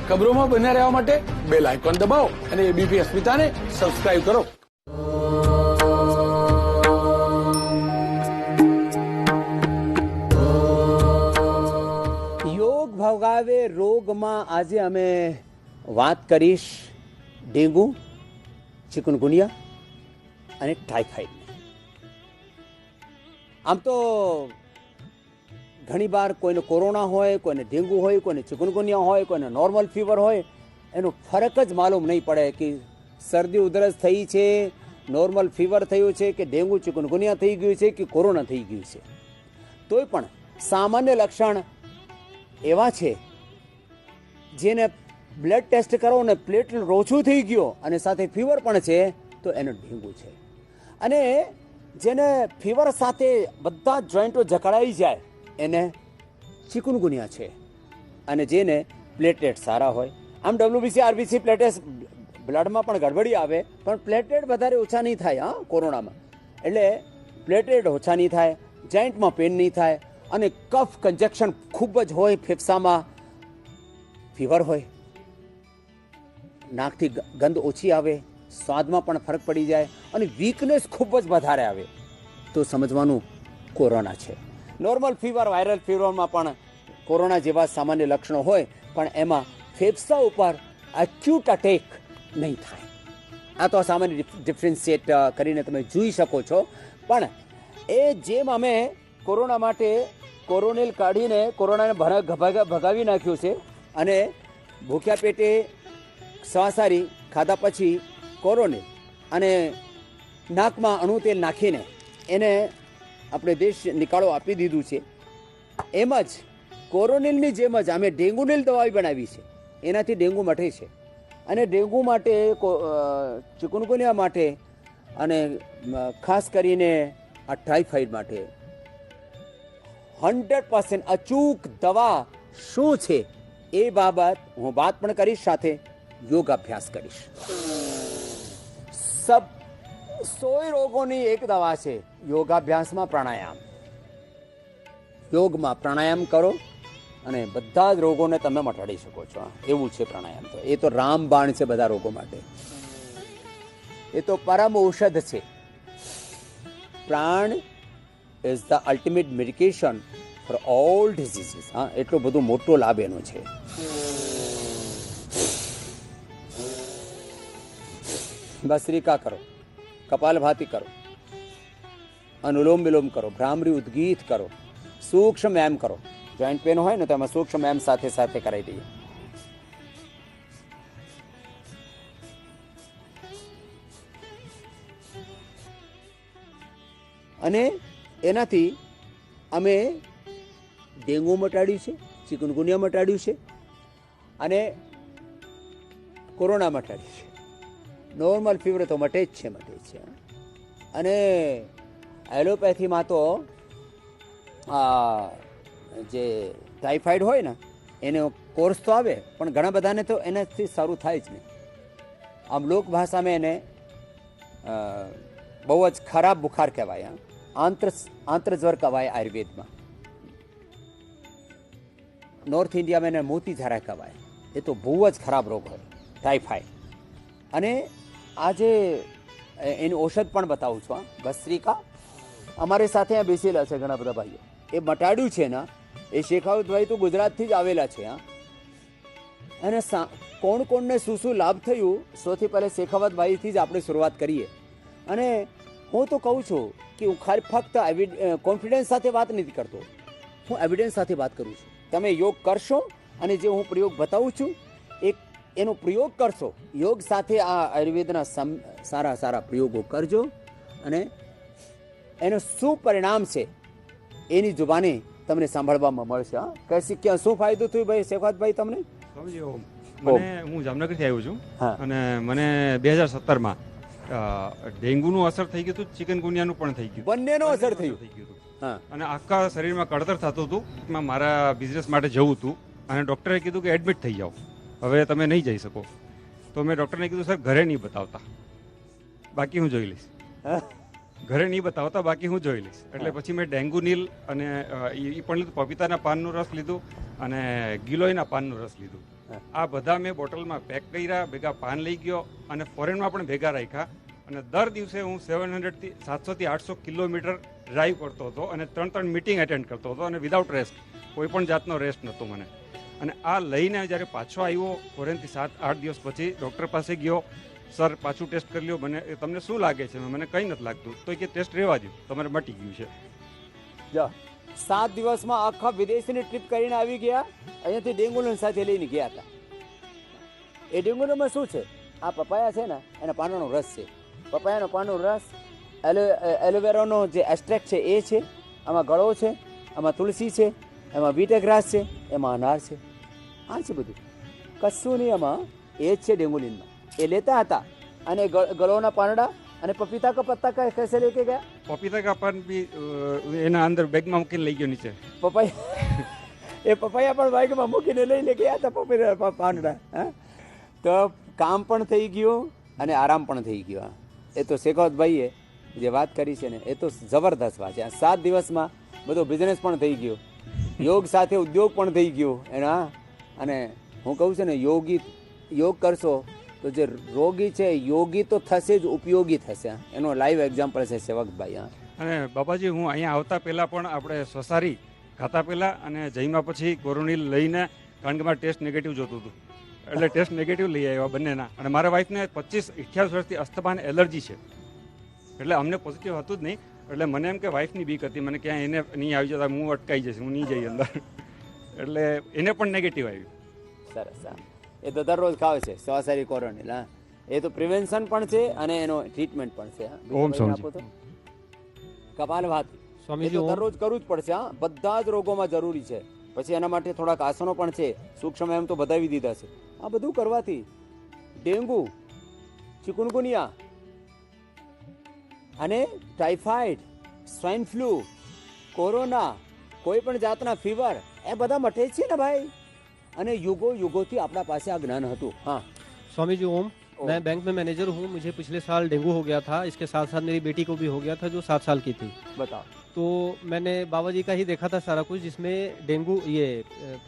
ખબરોમાં બન્યા રહેવા માટે બેલ આઇકોન દબાવો અને એબીપી અસ્મિતાને સબસ્ક્રાઇબ કરો. યોગ ભગાવે રોગમાં આજે અમે વાત કરીશ ડેન્ગુ, ચિકનગુનિયા અને ટાઇફાઇડ. આમ તો ઘણી વાર કોઈને કોરોના હોય, કોઈને ડેન્ગુ હોય, કોઈને ચિકનગુનિયા હોય, કોઈને નોર્મલ ફીવર હોય, એનો ફરક જ માલુમ નહીં પડે કે શરદી ઉધરસ થઈ છે, નોર્મલ ફીવર થયું છે કે ડેન્ગુ ચિકનગુનિયા થઈ ગયું છે કે કોરોના થઈ ગયું છે. તોય પણ સામાન્ય લક્ષણ એવા છે જેને બ્લડ ટેસ્ટ કરો ને પ્લેટલેટ ઓછું થઈ ગયો અને સાથે ફીવર પણ છે તો એનો ડેન્ગુ છે. અને જેને ફીવર સાથે બધા જોઈન્ટો જકડાઈ જાય એને ચિકનગુનિયા છે. અને જેને પ્લેટલેટ સારા હોય, આમ ડબ્લ્યુબીસી આરબીસી પ્લેટેટ બ્લડમાં પણ ગડબડી આવે પણ પ્લેટલેટ વધારે ઓછા નહીં થાય કોરોનામાં. એટલે પ્લેટલેટ ઓછા નહીં થાય, જોઈન્ટમાં પેન નહીં થાય અને કફ કન્જેક્શન ખૂબ જ હોય, ફેફસામાં ફીવર હોય, નાકથી ગંધ ઓછી આવે, સ્વાદમાં પણ ફરક પડી જાય અને વીકનેસ ખૂબ જ વધારે આવે તો સમજવાનું કોરોના છે. નોર્મલ ફીવર, વાયરલ ફીવરમાં પણ કોરોના જેવા સામાન્ય લક્ષણો હોય પણ એમાં ફેફસા ઉપર એક્યુટ અટેક નહીં થાય. આ તો સામાન્ય ડિફરન્શિએટ કરીને તમે જોઈ શકો છો. પણ એ જેમ અમે કોરોના માટે કોરોનિલ કાઢીને કોરોનાને ભગાવી નાખ્યું છે અને ભૂખ્યા પેટે શ્વાસારી ખાધા પછી કોરોનિલ અને નાકમાં અણુ તેલ નાખીને એને આપણે દેશ નિકાળો આપી દીધું છે, એમ જ કોરોનિલની જેમ જ અમે ડેન્ગુનિલ દવાઈ બનાવી છે. એનાથી ડેન્ગુ મટે છે અને ડેન્ગુ માટે, ચિકનગુનિયા માટે અને ખાસ કરીને આ ટાઇફાઇડ માટે 100% અચૂક દવા શું છે એ બાબત હું વાત પણ કરીશ, સાથે યોગાભ્યાસ કરીશ. 100 રોગોની એક દવા છે યોગાભ્યાસમાં પ્રાણાયામ. યોગમાં પ્રાણાયામ કરો અને બધા જ રોગોને તમે મટાડી શકો છો. એવું છે પ્રાણાયામ. તો એ તો રામબાણ છે બધા રોગો માટે. એ તો પરમ ઔષધ છે. Prana is the ultimate medication for all diseases. એટલો બધો મોટો લાભ એનો છે. ભસ્ત્રિકા કરો, કપાલભાતિ કરો, અનુલોમ વિલોમ કરો, ભ્રામરી ઉદ્ગીત કરો, સૂક્ષ્મ વ્યાયામ કરો. જોઈન્ટ પેન હોય ને તો એમાં સૂક્ષ્મ વ્યાયામ સાથે સાથે કરાવી દઈએ. અને એનાથી અમે ડેન્ગુ મટાડ્યું છે, ચિકનગુનિયા મટાડ્યું છે અને કોરોના મટાડ્યું છે. નોર્મલ ફીવર તો મટે જ છે. અને એલોપેથીમાં તો જે ટાઇફાઇડ હોય ને એનો કોર્સ તો આવે પણ ઘણા બધાને તો એનાથી સારું થાય જ નહીં. આમ લોક ભાષામાં એને બહુ જ ખરાબ બુખાર કહેવાય. આંતરજ્વર કહેવાય આયુર્વેદમાં. નોર્થ ઇન્ડિયામાં એને મોતી ઝારા કહેવાય. એ તો બહુ જ ખરાબ રોગ હોય ટાઇફાઇડ. અને આજે એની ઔષધ પણ બતાવું છું. ભસ્ત્રિકા અમારી સાથે અહીંયા બેસેલા છે ઘણા બધા ભાઈઓ. એ મટાડ્યું છે ને એ શેખાવતભાઈ તો ગુજરાતથી જ આવેલા છે. અને કોણ કોણને શું લાભ થયું સૌથી પહેલાં શેખાવતભાઈથી જ આપણે શરૂઆત કરીએ. અને હું તો કહું છું કે હું ખાલી ફક્ત કોન્ફિડન્સ સાથે વાત નથી કરતો, હું એવિડન્સ સાથે વાત કરું છું. તમે યોગ કરશો અને જે હું પ્રયોગ બતાવું છું એનો પ્રયોગ કરશો. યોગ સાથે આ આયુર્વેદના સારા પ્રયોગો કરજો અને એનું શું પરિણામ છે એની જુબાની તમને સાંભળવામાં મળશે. ક્યાં શું ફાયદો થયો ભાઈ શેખાવતભાઈ તમને? હું જામનગરથી આવ્યો છું અને મને 2017માં ડેન્ગ્યુનું અસર થઈ ગયું હતું, ચિકનગુનિયાનું પણ થઈ ગયું, બંનેનો અસર થઈ ગયું અને આખા શરીરમાં કળતર થતું હતું. મારા બિઝનેસ માટે જવું હતું અને ડૉક્ટરે કીધું કે એડમિટ થઈ જાઓ, હવે તમે નહીં જઈ શકો. તો મેં ડૉક્ટરને કીધું સર ઘરે નહીં બતાવતા, બાકી હું જોઈ લઈશ. ઘરે નહીં બતાવતા બાકી હું જોઈ લઈશ. એટલે પછી મેં ડેન્ગુનિલ અને એ પણ લીધું, પપીતાના પાનનો રસ લીધું અને ગિલોયના પાનનો રસ લીધું. આ બધા મેં બોટલમાં પેક કર્યા, ભેગા પાન લઈ ગયો અને ફોરેનમાં પણ ભેગા રાખ્યા. અને દર દિવસે હું 700 થી 800 કિલોમીટર ડ્રાઈવ કરતો હતો અને 3 મીટિંગ એટેન્ડ કરતો હતો અને વિધાઉટ રેસ્ટ, કોઈ પણ જાતનો રેસ્ટ નહોતો મને. અને આ લઈને જ્યારે પાછો આવ્યો ફોરેનથી 7-8 દિવસ પછી ડૉક્ટર પાસે ગયો. સર પાછું ટેસ્ટ કરી લ્યો, મને તમને શું લાગે છે? મને કંઈ નથી લાગતું. તો કે ટેસ્ટ રહેવા દો, તમારે મટી ગયું છે. જો 7 દિવસમાં આખા વિદેશની ટ્રીપ કરીને આવી ગયા, અહીંયાથી ડેન્ગ્યુનો સાથે લઈને ગયા હતા. એ ડેન્ગ્યુમાં શું છે? આ પપાયા છે ને એના પાનનો રસ છે. પપાયાનો પાનનો રસ, એલોવેરાનો જે એક્સ્ટ્રેક્ટ છે એ છે, આમાં ગળો છે, આમાં તુલસી છે, એમાં બીટેગ્રાસ છે, એમાં અનાર છે. આ છે બધું, કશું નહીં આમાં. એ જ છે ડેન્ગ્યુલિનમાં. એ લેતા હતા અને ગળોના પાંદડા અને પપીતા કા પત્તા કા कैसे लेके ગયા? પપીતા કા પાન બી એના અંદર બેગમાં મૂકીને લઈ ગયો નીચે. પપૈયા પણ બાઇકમાં મૂકીને લઈને ગયા હતા પપીતા પાંદડા. હા, તો કામ પણ થઈ ગયું અને આરામ પણ થઈ ગયો. એ તો શેખાવતભાઈએ જે વાત કરી છે ને એ તો જબરદસ્ત વાત છે. 7 દિવસમાં બધો બિઝનેસ પણ થઈ ગયો, યોગ સાથે ઉદ્યોગ પણ થઈ ગયો એના. અને હું કહું છું ને, યોગ કરશો તો જે રોગી છે યોગી તો થશે જ, ઉપયોગી થશે. એનો લાઈવ એક્ઝામ્પલ છે સેવકભાઈ. હા, અને બાબાજી હું અહીંયા આવતા પહેલાં પણ આપણે સ્વસારી ખાતા પહેલાં અને જમ્યા પછી કોરોનિલ લઈને, કારણ કે મારે ટેસ્ટ નેગેટિવ જોતું હતું એટલે ટેસ્ટ નેગેટિવ લઈ આવ્યા બંનેના. અને મારા વાઈફને 25-28 વર્ષથી અસ્થમાને એલર્જી છે, એટલે અમને પોઝિટિવ હતું જ નહીં. એટલે મને એમ કે વાઈફની બીક હતી, મને ક્યાંય એને નહીં આવી જતા, હું અટકાઈ જઈશ, હું નહીં જઈ અંદર. એટલે એને પણ નેગેટિવ આવ્યું. સરસ. હા, એ તો દરરોજ ખાવે છે સ્વાસારી કોરોનિલ. હા, એ તો પ્રિવેન્શન પણ છે અને એનો ટ્રીટમેન્ટ પણ છે. ઓમ સ્વામી. કપાલભાતિ સ્વામીજી દરરોજ કરવું જ પડશે. હા, બધા જ રોગોમાં જરૂરી છે. પછી એના માટે થોડાક આસનો પણ છે, સૂક્ષ્મ એમ તો બતાવી દીધા છે. આ બધું કરવાથી ડેન્ગુ, ચિકુનગુનિયા અને ટાઇફાઇડ, સ્વાઇન ફ્લૂ, કોરોના, કોઈ પણ જાતના ફીવર એ બધા મટે છે ને ભાઈ. અને युगोથી આપણા પાસે આ જ્ઞાન હતું. हाँ स्वामी जी ओम, मैं बैंक में मैनेजर हूँ. मुझे पिछले साल डेंगू हो गया था. इसके साथ साथ मेरी बेटी को भी हो गया था जो 7 साल की थी. बताओ. तो मैंने बाबा जी का ही देखा था सारा कुछ, जिसमें डेंगू, ये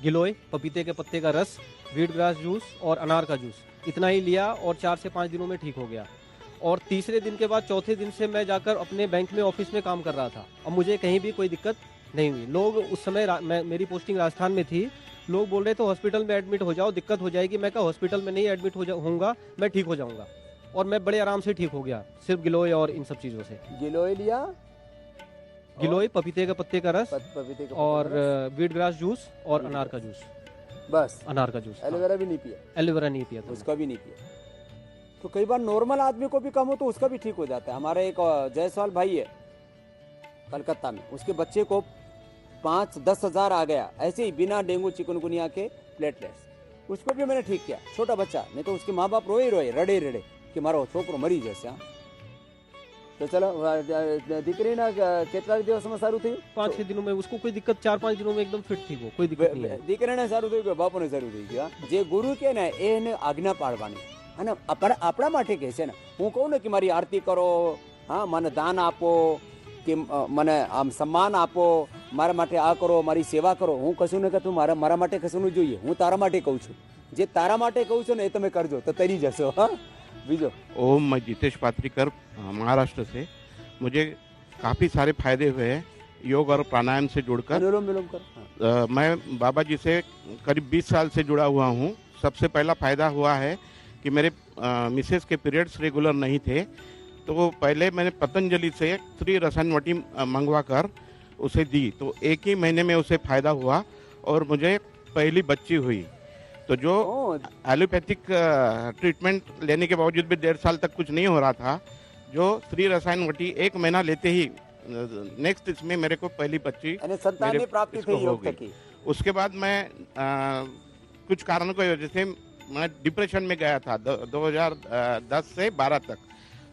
गिलोय, पपीते के पत्ते का रस, वीट ग्रास जूस और अनार का जूस, इतना ही लिया और 4 से 5 दिनों में ठीक हो गया. और तीसरे दिन के बाद चौथे दिन से मैं जाकर अपने बैंक में ऑफिस में काम कर रहा था. अब मुझे कहीं भी कोई दिक्कत नहीं हुई. लोग उस समय मेरी पोस्टिंग राजस्थान में थी, लोग बोल रहे थे हॉस्पिटल में एडमिट हो जाओ, दिक्कत हो जाएगी. मैं कहा हॉस्पिटल में नहीं एडमिट होऊंगा, मैं ठीक हो जाऊंगा. और मैं बड़े आराम से ठीक हो गया, सिर्फ गिलोय और इन सब चीज़ों से. गिलोय लिया, गिलोय, पपीते के पत्ते का रस और वीट ग्रास जूस और अनार का जूस. बस अनार का जूस. एलोवेरा भी नहीं पिया? एलोवेरा नहीं पिया था, उसका भी नहीं पिया. तो कई बार नॉर्मल आदमी को भी कम हो तो उसका भी ठीक हो जाता है. हमारे एक जायसवाल भाई है कलकत्ता में, उसके बच्चे को 5-10 हज़ार आ गया ऐसे ही बिना डेंगू चिकनगुनिया के प्लेटलेट्स. उसको भी मैंने ठीक किया, छोटा बच्चा. नहीं तो उसके माँ बाप रोए रड़े कि मारो छोकरो मरी जैसे. हाँ, तो चलो દીકરીના કેટલા દિવસમાં સારું થયું? 5-6 दिनों में. उसको कोई दिक्कत, 4-5 दिनों में एकदम फिट थी वो, कोई दिक्कत नहीं है. દીકરીને સારું થયું કે બાપુને સારું થઈ ગયું? જે ગુરુ કે ને એને આજ્ઞા પાડવાની. અને આપણા માટે કહે છે ને, હું કહું ને કે મારી આરતી કરો, હા, મને દાન આપો, કે મને આમ સન્માન આપો, મારા માટે આ કરો, મારી સેવા કરો. હું કશું ને કશું મારા માટે કશું નહીં જોઈએ. હું તારા માટે કહું છું. જે તારા માટે કહું છું ને એ તમે કરજો તો તરી જશો. હા, બીજો. ओम, मैं जितेश पात्रीकर महाराष्ट्र से. मुझे काफ़ी सारे फायदे हुए हैं योग और प्राणायाम से जुड़कर. अनुलोम विलोम कर. हाँ. मैं बाबा जी से करीब 20 साल से जुड़ा हुआ हूँ. सबसे पहला फ़ायदा हुआ है कि मेरे मिसेस के पीरियड्स रेगुलर नहीं थे. तो पहले मैंने पतंजलि से श्री रसायन वटी मंगवा कर उसे दी, तो 1 ही महीने में उसे फ़ायदा हुआ और मुझे पहली बच्ची हुई. तो जो एलोपैथिक ट्रीटमेंट लेने के बावजूद भी 1.5 साल तक कुछ नहीं हो रहा था, जो श्री रसायन वटी 1 महीना लेते ही नेक्स्ट इसमें मेरे को पहली बच्ची संतान की प्राप्ति थी योग की. उसके बाद मैं कुछ कारणों की वजह से मैं डिप्रेशन में गया था 2010 से 12 तक.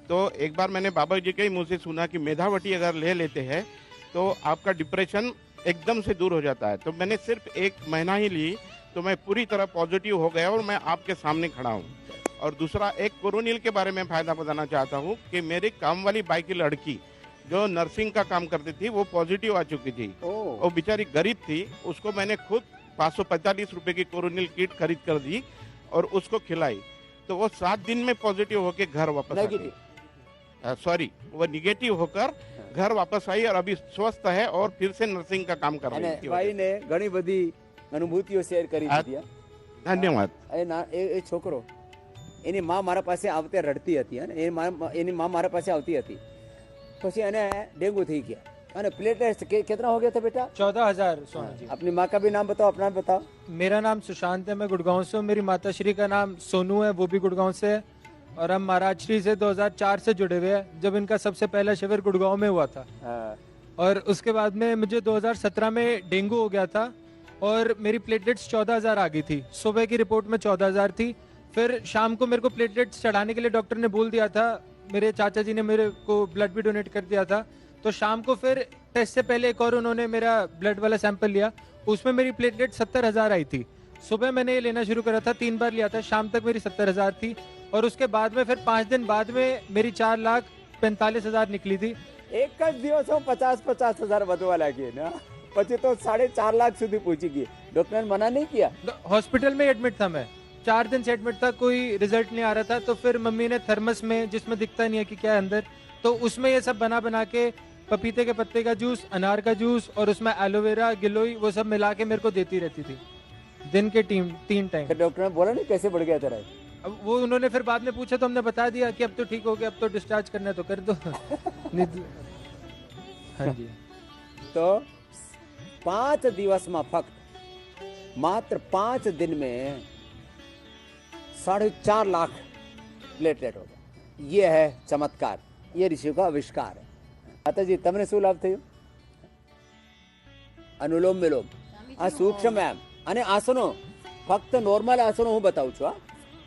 तो एक बार मैंने बाबा जी के ही मुँह से सुना कि मेधावटी अगर ले लेते हैं तो आपका डिप्रेशन एकदम से दूर हो जाता है. तो मैंने सिर्फ 1 महीना ही ली तो मैं पूरी तरह पॉजिटिव हो गया और मैं आपके सामने खड़ा हूँ. और दूसरा, एक कोरोनिल के बारे में फ़ायदा बताना चाहता हूँ कि मेरी काम वाली बाई की लड़की जो नर्सिंग का काम करती थी वो पॉजिटिव आ चुकी थी. वो बेचारी गरीब थी, उसको मैंने खुद 545 रुपए की कोरोनिल किट खरीद कर दी और उसको खिलाई, तो वो 7 दिन में पॉजिटिव होके घर वापस आ गई। नेगेटिव सॉरी, वो निगेटिव होकर घर वापस आई और अभी स्वस्थ है और फिर से नर्सिंग का काम कर रही અને है। ભાઈને ઘણી બધી અનુભૂતિઓ શેર કરી આ- દીધી. धन्यवाद। એ છોકરો એની માં મારા પાસે આવતે રડતી હતી અને એની માં મારા પાસે આવતી હતી, પછી એને ડેન્ગુ થઈ ગયા અને પ્લેટલેટ્સ कितना हो गया था बेटा? 14,000 सोना जी। अपनी माँ का भी नाम बताओ, अपना बताओ। मेरा नाम सुशांत है, मैं गुड़गांव से हूँ। मेरी माता श्री का नाम सोनू है, वो भी गुड़गांव से है। और हम महाराज श्री से 2004 से जुड़े हुए हैं, जब इनका सबसे पहला शिविर गुड़गांव में हुआ था। और उसके बाद में मुझे 2017 में डेंगू हो गया था और मेरी प्लेटलेट्स 14,000 आ गई थी। सुबह की रिपोर्ट में 14,000 थी। फिर शाम को मेरे को प्लेटलेट्स चढ़ाने के लिए डॉक्टर ने बोल दिया था, मेरे चाचा जी ने मेरे को ब्लड भी डोनेट कर दिया था। तो शाम को फिर टेस्ट से पहले एक और उन्होंने मेरा ब्लड वाला सैंपल लिया, उसमें मेरी प्लेटलेट 70,000 आई थी। सुबह मैंने ये लेना शुरू करा था, 3 बार लिया था, शाम तक मेरी 70,000 थी। और उसके बाद में फिर 5 दिन बाद में मेरी 4,45,000 निकली थी। एक જ દિવસમાં 50,000 વધવા લાગી ને, પછી તો 4.5 લાખ સુધી પહોંચી ગઈ. ડોક્ટરે મના નહીં किया? हॉस्पिटल में एडमिट था मैं, 4 दिन से एडमिट था, कोई रिजल्ट नहीं आ रहा था। तो फिर मम्मी ने थर्मस में, जिसमें दिखता नहीं है कि क्या है अंदर, तो उसमें ये सब बना बना के पपीते के पत्ते का जूस, अनार का जूस और उसमें एलोवेरा, गिलोई, वो सब मिला के मेरे को देती रहती थी दिन के 3 टाइम। फिर डॉक्टर ने बोला नहीं कैसे बढ़ गया तेरा? अब वो उन्होंने फिर बाद में पूछा तो हमने बता दिया कि अब तो ठीक हो गया, अब तो डिस्चार्ज करना है तो कर दो। नहीं तो- हाँ जी। तो 5 દિવસમાં ફક્ત માત્ર 5 दिन में 4.5 लाख प्लेटलेट हो गया। ये है चमत्कार, ये ऋषि का आविष्कार है। માતાજી તમને શું લાભ થયો? અનુલોમ વિલોમ, આ સૂક્ષ્મ વ્યાયામ અને આસનો, ફક્ત નોર્મલ આસનો હું બતાવું છું.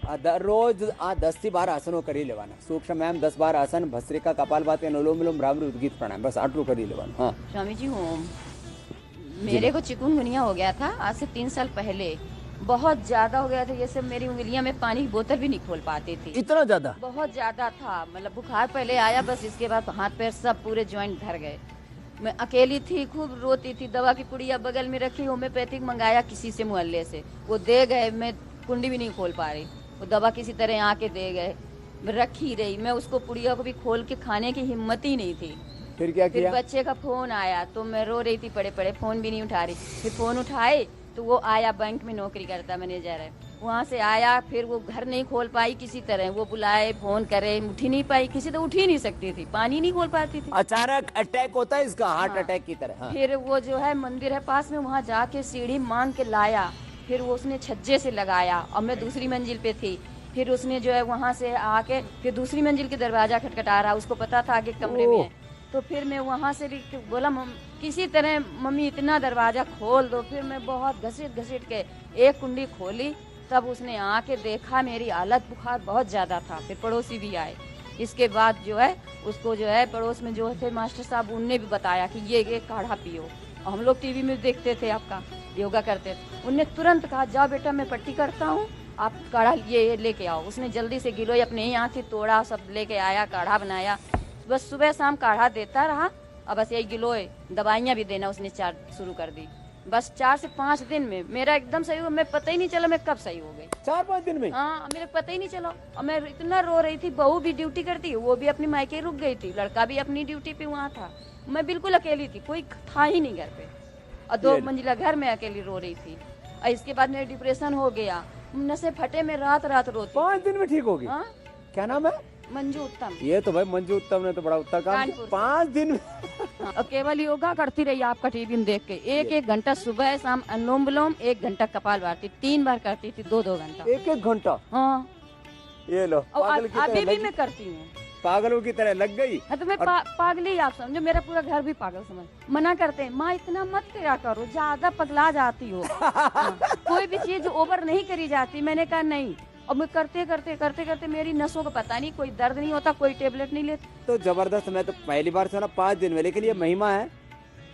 આ દરરોજ આ 10 થી 12 આસનો કરી લેવાના. સૂક્ષ્મ વ્યાયામ 10-12 આસન, ભસ્ત્રિકા, કપાલભાતિ, અનુલોમ વિલોમ, ભ્રામરી, ઉદ્ગીત પ્રાણાયામ, बस આટલું કરી લેવાનું. हाँ स्वामी जी हूँ, मेरे को चिकनगुनिया हो गया था आज से 3 साल पहले। बहुत ज्यादा हो गया था, ये सब मेरी उंगलियां में पानी की बोतल भी नहीं खोल पाती थी, इतना ज्यादा? बहुत ज्यादा था। मतलब बुखार पहले आया, बस इसके बाद हाथ पैर सब पूरे ज्वाइंट धर गए। मैं अकेली थी, खूब रोती थी। दवा की पुड़िया बगल में रखी, होम्योपैथिक मंगाया किसी से, मोहल्ले से, वो दे गए। मैं कुंडी भी नहीं खोल पा रही, वो दवा किसी तरह आके दे गए। मैं रखी रही, मैं उसको पुड़िया को भी खोल के खाने की हिम्मत ही नहीं थी। फिर क्या फिर किया? बच्चे का फोन आया तो मैं रो रही थी, पड़े पड़े, फोन भी नहीं उठा रही। फिर फोन उठाए तो वो आया, बैंक में नौकरी करता मैनेजर है, वहाँ से आया। फिर वो घर नहीं खोल पाई किसी तरह, वो बुलाए, फोन करे, उठ ही नहीं पाई, किसी तो उठ ही नहीं सकती थी, पानी नहीं खोल पाती थी। अचानक अटैक होता है इसका, हार्ट हाँ। अटैक की तरह। हाँ। फिर वो जो है मंदिर है पास में, वहाँ जाके सीढ़ी मांग के लाया। फिर वो उसने छज्जे से लगाया और मैं दूसरी मंजिल पे थी। फिर उसने जो है वहाँ से आके फिर दूसरी मंजिल के दरवाजा खटखटा रहा, उसको पता था आगे कमरे में है। तो फिर मैं वहाँ से भी बोला, किसी तरह मम्मी इतना दरवाजा खोल दो। फिर मैं बहुत घसीट घसीट के एक कुंडी खोली, तब उसने आके देखा मेरी हालत, बुखार बहुत ज्यादा था। फिर पड़ोसी भी आए। इसके बाद जो है उसको जो है पड़ोस में जो थे मास्टर साहब, उनने भी बताया कि ये काढ़ा पियो। और हम लोग टीवी में देखते थे आपका योगा करते थे, उनने तुरंत कहा जाओ बेटा मैं पट्टी करता हूँ, आप काढ़ा ये लेके आओ। उसने जल्दी से गिलोय अपने ही हाथ से तोड़ा, सब लेके आया, काढ़ा बनाया। बस सुबह शाम काढ़ा देता रहा। अब बस यही गिलोय, दवाइयाँ भी देना उसने शुरू कर दी। बस 4 से 5 दिन में मेरा एकदम सही हुआ। मैं पता ही नहीं चला मैं कब सही हो गई। 4-5 दिन में? हाँ, मेरे पता ही नहीं चला। और मैं इतना रो रही थी, बहू भी ड्यूटी करती, वो भी अपनी मायके रुक गई थी, लड़का भी अपनी ड्यूटी पे वहाँ था। मैं बिल्कुल अकेली थी, कोई था ही नहीं घर पे। और 2 मंजिला घर में अकेली रो रही थी। और इसके बाद मेरा डिप्रेशन हो गया, नशे फटे में रात रात रोती। 5 दिन में ठीक होगी? हाँ, क्या नाम है? मंजू उत्तम। ये तो भाई मंजू उत्तम ने तो बड़ा उत्तम काम कानपुर किया। से। 5 दिन में? हाँ, और केवल योगा करती रही आपका टीवी में देख के। 1-1 घंटा सुबह शाम अनुलोम विलोम, 1 घंटा कपालभाति, 3 बार करती थी, 2-2 घंटा। 1-1 घंटा? हाँ, ये लो, और पागल की अभी तरह भी लगी, मैं करती हूँ। पागलों की तरह लग गई। हाँ, तो मैं पागल ही आप समझो, मेरा पूरा घर भी पागल समझ। मना करते हैं, माँ इतना मत करा करो, ज्यादा पगला जाती हो। हाँ, कोई भी चीज ओवर नहीं करी जाती। मैंने कहा नहीं। और मैं करते करते करते करते मेरी नसों को पता नहीं, कोई दर्द नहीं होता, कोई टेबलेट नहीं लेती। तो जबरदस्त, मैं तो पहली बार सुना 5 दिन में, लेकिन ये महिमा है।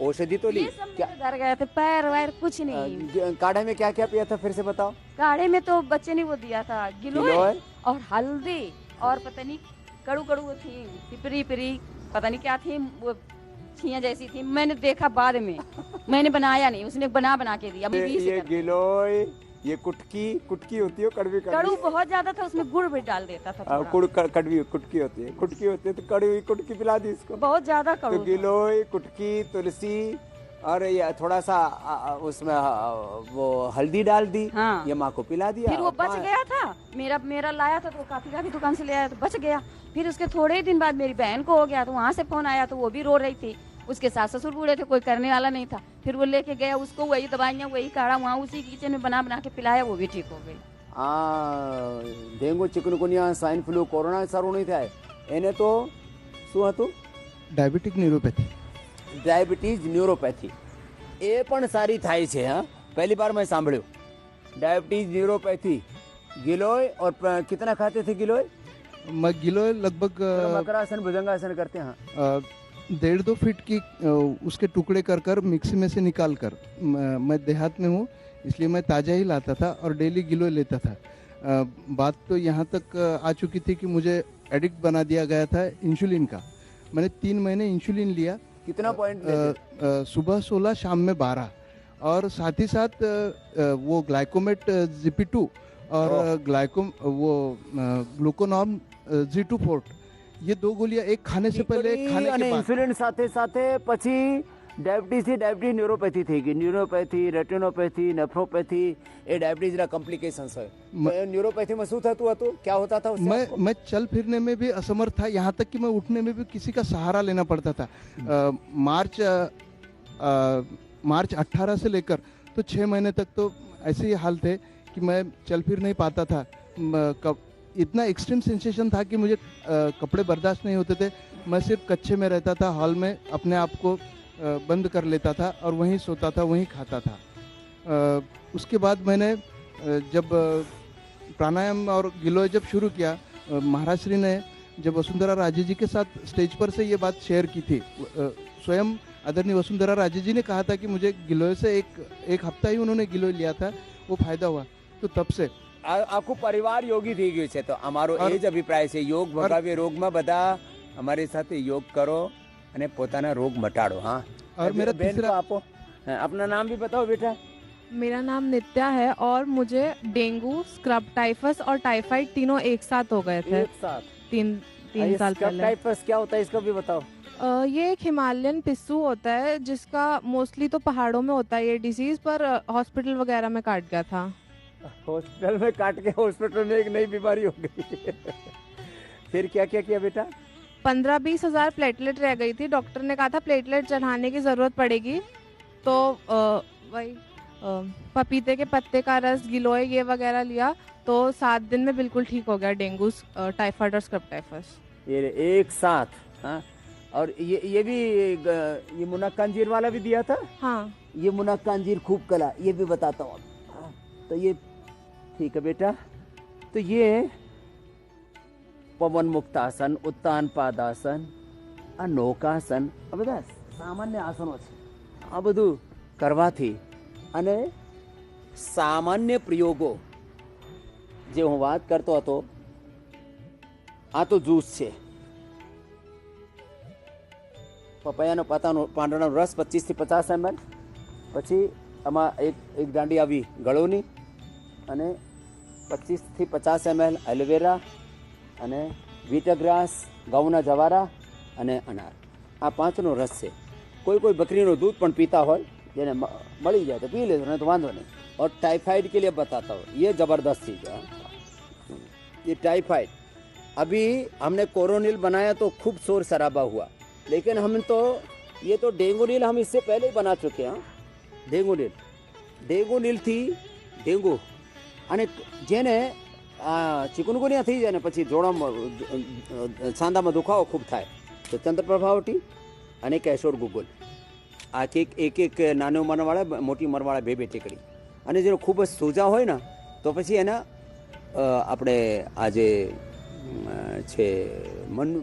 औषधि तो ली ये सब क्या? मेरे डर गए थे, पैर वैर कुछ नहीं। काढ़े में क्या क्या पिया था फिर से बताओ? काढ़े में तो बच्चे ने वो दिया था गिलोय गिलोय? और हल्दी और पता नहीं कड़ू कड़ू थी, पिपरी पिरी, पता नहीं क्या थी वो, मच्छियाँ जैसी थी। मैंने देखा बाद में, मैंने बनाया नहीं, उसने बना के दिया। ये गिलोय, ये कुटकी होती है, कड़वी कड़ू बहुत ज्यादा था, उसमें गुड़ भी डाल देता था थोड़ा। कड़वी कुटकी होती है तो कड़वी कुटकी पिला दी इसको। बहुत ज्यादा कड़ू तो गिलोय, कुटकी, तुलसी और ये थोड़ा सा उसमें वो हल्दी डाल दी। हाँ। ये माँ को पिला दिया। फिर वो बच गया था, मेरा लाया था तो काफी दुकान से ले आया तो बच गया। फिर उसके थोड़े ही दिन बाद मेरी बहन को हो गया तो वहाँ से फोन आया तो वो भी रो रही थी। उसके सास ससुर बूढ़े थे, कोई करने वाला नहीं था। फिर वो लेके गया, उसको वही दवाइयाँ वही काढ़ा वहाँ उसी किचन में बना के पिलाया, वो भी ठीक हो गई। Dengue, chikungunya, swine flu, corona सारू नहीं થાય એને તો શું હતું? Diabetic neuropathy. ડાયાબિટીસ ન્યુરોપેથી એ પણ સારી થાય છે। હા, पहली बार मैं સાંભળ્યું। डायबिटीज न्यूरोपैथी, गिलोय और कितना खाते थे गिलोय? मैं गिलोय लगभग मकरासन भुजंगासन करते हैं। 1.5-2 फीट की उसके टुकड़े कर मिक्सी में से निकाल कर, मैं देहात में हूँ इसलिए मैं ताज़ा ही लाता था और डेली गिलोय लेता था। बात तो यहाँ तक आ चुकी थी कि मुझे एडिक्ट बना दिया गया था इंसुलिन का। मैंने 3 महीने इंसुलिन लिया। कितना पॉइंट? सुबह 16, शाम में 12 और साथ ही साथ वो ग्लाइकोमेट GP2 और ग्लूकोनॉर्म G2 फोर्ट, ये 2 गोलियां एक खाने से पहले, एक खाने के बाद। इंसुलिन साथे साथे પછી ડાયાબિટીસ ન્યુરોપેથી થઈ ગઈ। ન્યુરોપેથી, રેટિનોપેથી, નેફ્રોપેથી એ ડાયાબિટીસના કોમ્પ્લિકેશન્સ હોય। ન્યુરોપેથીમાં શું થતું હતું? क्या होता था उससे? मैं चल फिरने में भी असमर्थ था, यहाँ तक कि मैं उठने में भी किसी का सहारा लेना पड़ता था। मार्च 18 से लेकर तो 6 महीने तक तो ऐसे ही हाल थे कि मैं चल फिर नहीं पाता था। इतना एक्सट्रीम सेंसेशन था कि मुझे कपड़े बर्दाश्त नहीं होते थे। मैं सिर्फ कच्चे में रहता था, हॉल में अपने आप को बंद कर लेता था और वहीं सोता था, वहीं खाता था। उसके बाद मैंने जब प्राणायाम और गिलोय जब शुरू किया, महाराज श्री ने जब वसुंधरा राजे जी के साथ स्टेज पर से ये बात शेयर की थी, स्वयं आदरणीय वसुंधरा राजे जी ने कहा था कि मुझे गिलोय से एक हफ्ता ही उन्होंने गिलोय लिया था, वो फायदा हुआ। तो तब से આખું પરિવાર યોગી થઈ ગયું છે। તો અમારો એ જ અભિપ્રાય છે, योग ભગાવે રોગમાં। બધા અમારી સાથે योग કરો અને પોતાના રોગ મટાડો। हाँ, और मेरा बहन को आपो अपना नाम भी बताओ बेटा। मेरा नाम नित्या है और मुझे डेंगू, स्क्रब टाइफस और टाइफाइड तीनों एक साथ हो गए थे। एक साथ? तीन साल पहले। टाइफस क्या होता है, इसका भी बताओ। ये एक हिमालयन पिस्सू होता है जिसका मोस्टली तो पहाड़ों में होता है ये डिजीज, पर हॉस्पिटल वगैरह में काट गया था। हॉस्पिटल में काट के हॉस्पिटल में एक नई बीमारी हो गई। फिर क्या क्या किया बेटा? 15-20 हज़ार प्लेटलेट रह गई थी। डॉक्टर ने कहा था प्लेटलेट चढ़ाने की ज़रूरत पड़ेगी, तो वही पपीते के पत्ते का रस, गिलोय ये वगैरह लिया तो 7 दिन में बिल्कुल ठीक हो गया डेंगू, टाइफाइड और स्क्रब टाइफस। ये एक साथ? हाँ। और ये भी ये मुनक्का अंजीर वाला भी दिया था? हाँ। ये मुनक्का अंजीर खूब कला, ये भी बताता हूँ। तो ये ठीक है बेटा। तो ये પવન મુક્તાસન, ઉત્તાન પાદાસન, આ નૌકાસન, આ બધા સામાન્ય આસનો છે। આ બધું કરવાથી અને સામાન્ય પ્રયોગો જે હું વાત કરતો હતો, આ તો જ્યુસ છે। પપૈયાનો પાંદડાનો રસ 25 થી 50 ml, પછી આમાં એક દાંડી આવી ગળોની અને 25 થી 50 ml એલોવેરા અને વીટગ્રાસ, ઘઉંના જવારા અને અનાર, આ 5નો રસ છે। કોઈ બકરીનું दूध પણ પીતા હોય, જેને મળી જાય તો પી લે, नहीं तो वांधो नहीं। और टाइफाइड के लिए बताता हूँ, ये ज़बरदस्त चीज़ है। ये टाइफाइड अभी हमने कोरोनिल बनाया तो खूब शोर शराबा हुआ, लेकिन हम तो ये तो डेंगूनिल हम इससे पहले ही बना चुके हैं। डेंगूनिल थी डेंगू અને જેને ચિકુનગુનિયા થઈ જાય ને પછી જોડામાં સાંધામાં દુખાવો ખૂબ થાય તો ચંદ્રપ્રભાવટી અને કેશોર ગુગુલ, આ એક નાની ઉંમરવાળા મોટી ઉંમરવાળા બે ટીકડી, અને જેનો ખૂબ જ સોજા હોય ને તો પછી એના આપણે આ જે છે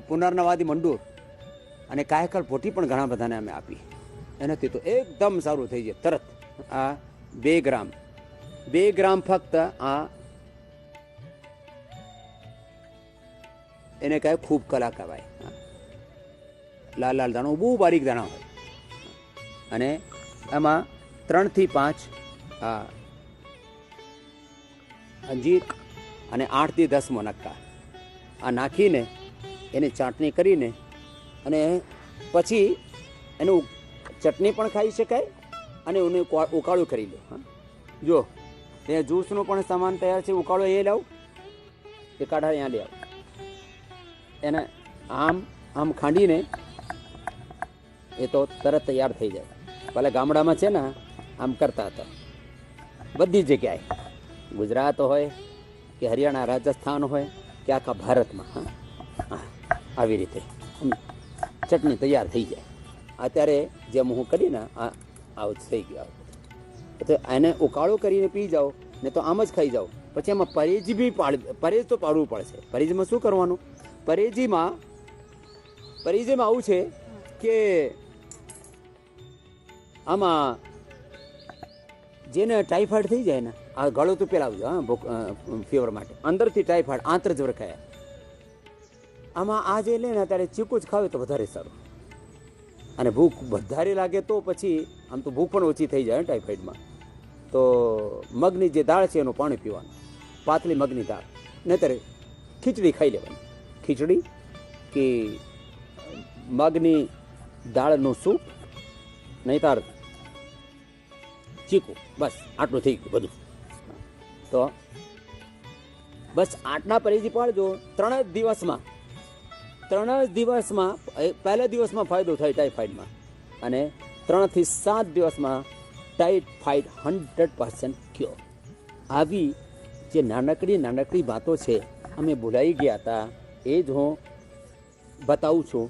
પુનર્નવાદી મંડૂર અને કાયકલ પોટી પણ ઘણા બધાને અમે આપી, એનાથી તો એકદમ સારું થઈ જાય તરત। આ 2 ગ્રામ ફક્ત આ એને કહે ખૂબ કલા કહેવાય। લાલ લાલ દાણો, બહુ બારીક દાણા હોય। અને એમાં 3 થી 5 અંજીર અને 8 થી 10 મુનક્કા આ નાખીને એની ચાટણી કરીને અને પછી એનું ચટણી પણ ખાઈ શકાય અને એને ઉકાળું કરી લો. હા, જો એ જ્યુસનો પણ સામાન તૈયાર છે. ઉકાળો એ લાવ, એ કાઢા અહીંયા લઈ આવ. એને આમ ખાંડીને એ તો તરત તૈયાર થઈ જાય. ભલે ગામડામાં છે ને આમ કરતા હતા બધી જગ્યાએ, ગુજરાત હોય કે હરિયાણા, રાજસ્થાન હોય કે આખા ભારતમાં. હા, આવી રીતે ચટણી તૈયાર થઈ જાય. અત્યારે જેમ હું કરીને આવું થઈ ગયું. તો એને ઉકાળો કરીને પી જાઓ ને તો આમ જ ખાઈ જાઓ. પછી એમાં પરેજ તો પાડવું પડશે. પરેજમાં શું કરવાનું? પરેજીમાં આવું છે કે આમાં જેને ટાઈફોઈડ થઈ જાય ને, આ ગળો તો પેલા આવજો. હા, ફીવર માટે અંદરથી ટાઈફોઈડ આંતર જ વરખાય. આમાં આ જે લે ને ત્યારે ચીકુ જ ખાવે તો વધારે સારું. અને ભૂખ વધારે લાગે તો પછી આમ તો ભૂખ પણ ઓછી થઈ જાય ટાઈફોઈડમાં. તો મગની જે દાળ છે એનું પાણી પીવાનું, પાતળી મગની દાળ. નહીતર ખીચડી ખાઈ લેવાની. ખીચડી કે મગની દાળનું સૂપ, નહીતર ચીકુ. બસ આટલું થઈ ગયું બધું. તો બસ આટલા પરેજી પાડજો. 3 જ દિવસમાં પહેલા દિવસમાં ફાયદો થાય ટાઈફોઈડમાં, અને 3 થી 7 દિવસમાં ટાઈફોઈડ 100% ક્યોર. આવી જે નાનકડી વાતો છે અમે ભૂલાઈ ગયા હતા, એ જ હું બતાવું છું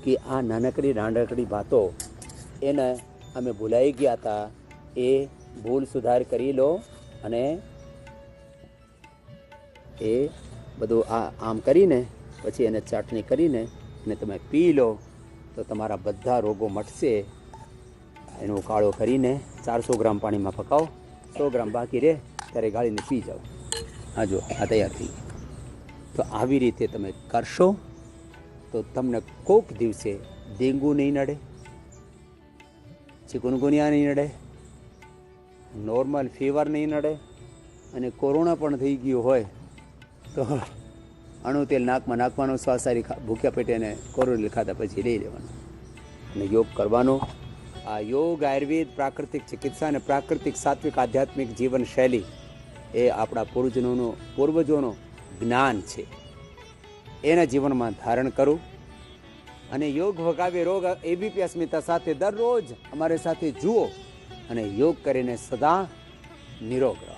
કે આ નાનકડી વાતો એને અમે ભૂલાઈ ગયા હતા. એ ભૂલ સુધાર કરી લો અને એ બધું આમ કરીને પછી એને ચાટણી કરીને અને તમે પી લો તો તમારા બધા રોગો મટશે. એનો ઉકાળો કરીને 400 ગ્રામ પાણીમાં પકાવો, 100 ગ્રામ બાકી રહે ત્યારે ગાળીને પી જાઓ. હા, જો આ તૈયાર થઈ ગયું. તો આવી રીતે તમે કરશો તો તમને કોઈક દિવસે ડેન્ગુ નહીં નડે, ચિકુનગુનિયા નહીં નડે, નોર્મલ ફીવર નહીં નડે, અને કોરોના પણ થઈ ગયું હોય તો અણુ તેલ નાકમાં નાખવાનું, શ્વાસારી ભૂખ્યા પેટે અને કોરોના ખાધા પછી લઈ લેવાનું અને યોગ કરવાનો. આ યોગ, આયુર્વેદ, પ્રાકૃતિક ચિકિત્સા અને પ્રાકૃતિક સાત્વિક આધ્યાત્મિક જીવન શૈલી એ આપણા પૂર્વજોનો જ્ઞાન છે. એના જીવનમાં ધારણ કરું અને યોગ ભગાવે રોગ એબીપી અસ્મિતા સાથે દરરોજ અમારી સાથે જુઓ અને યોગ કરીને સદા નિરોગ રહો.